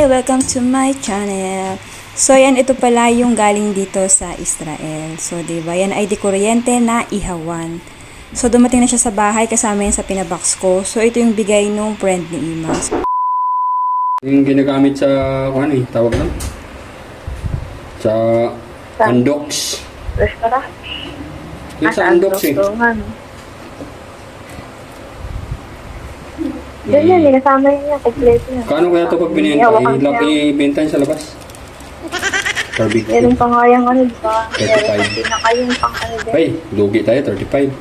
Hi! Welcome to my channel. So, yan, ito pala yung galing dito sa Israel. So, diba, yan ay di kuryente na ihawan. So, dumating na siya sa bahay kasama yan sa pinabox ko. So, ito yung bigay nung friend ni Ima. Yung ginagamit sa, tawag lang? Sa undox. Restaurant? Yung sa undox eh. Yan yan, kasama yun yan, kompleto yan. Kano kaya ito pag binenta? Ibenta sa labas? Barbecue. Meron pa nga yung ano, diba? 35. Pinaka yung pang ano din. Ay, lugi tayo, 35.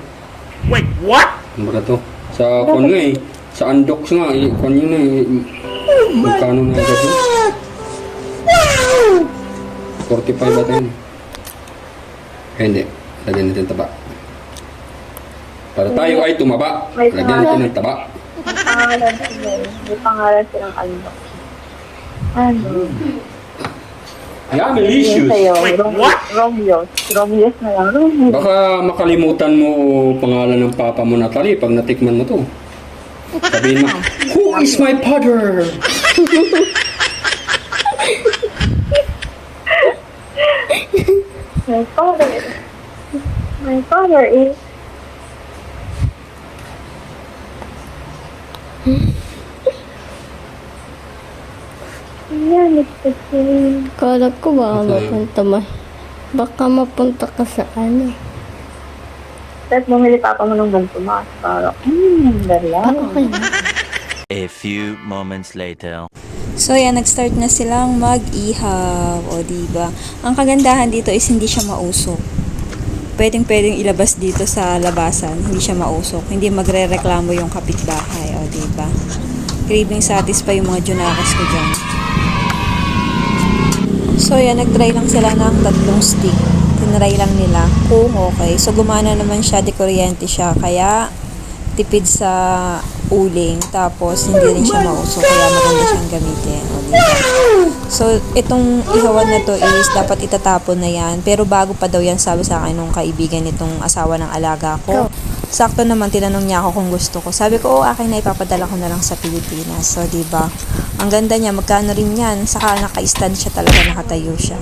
Wait, what? Ano ba to? Sa kon nga eh. Sa undox nga, kon yun eh. Magkano na agad yun? 45 ba tayo? Eh, hindi. Lagyan natin taba. Para tayo ay tumaba. Lagyan natin ng taba. May pangalan sila. May pangalan silang ano. Ano? Ayan, Yun delicious. sa'yo. Wait, what? Romeos. Romeos na lang. Romeos. Baka makalimutan mo pangalan ng papa mo, Natalie, pag natikman mo to. Sabihin mo, who is my father? My father. My father is... Yan, it's the Kala ko baka Ito yun. mapunta baka mapunta ka sa ano. Tapos bumili papa mo ng ganito mas. Parang, dala. Okay na. A few moments later. So, yan, nag-start na silang mag-ihaw. O, diba? Ang kagandahan dito is hindi siya mausok. Pwedeng ilabas dito sa labasan. Hindi siya mausok. Hindi magre-reklamo yung kapitbahay. O, diba? Craving satisfy yung mga junakas ko dyan. So, yan, nag-try lang sila ng 3 stick. Tinry lang nila kung okay. So, gumana naman siya, di kuryente siya. Kaya, tipid sa uling. Tapos, hindi rin siya mausok. Kaya, maganda siyang gamitin. O, diba? So, itong ihawan na to is dapat itatapon na yan. Pero bago pa daw yan, sabi sa akin nung kaibigan nitong asawa ng alaga ko. Sakto naman, tinanong niya ako kung gusto ko. Sabi ko, akin na, ipapadala ko na lang sa Pilipinas. So, diba? Ang ganda niya, magkano rin yan. Saka naka-stand siya talaga, nakatayo siya.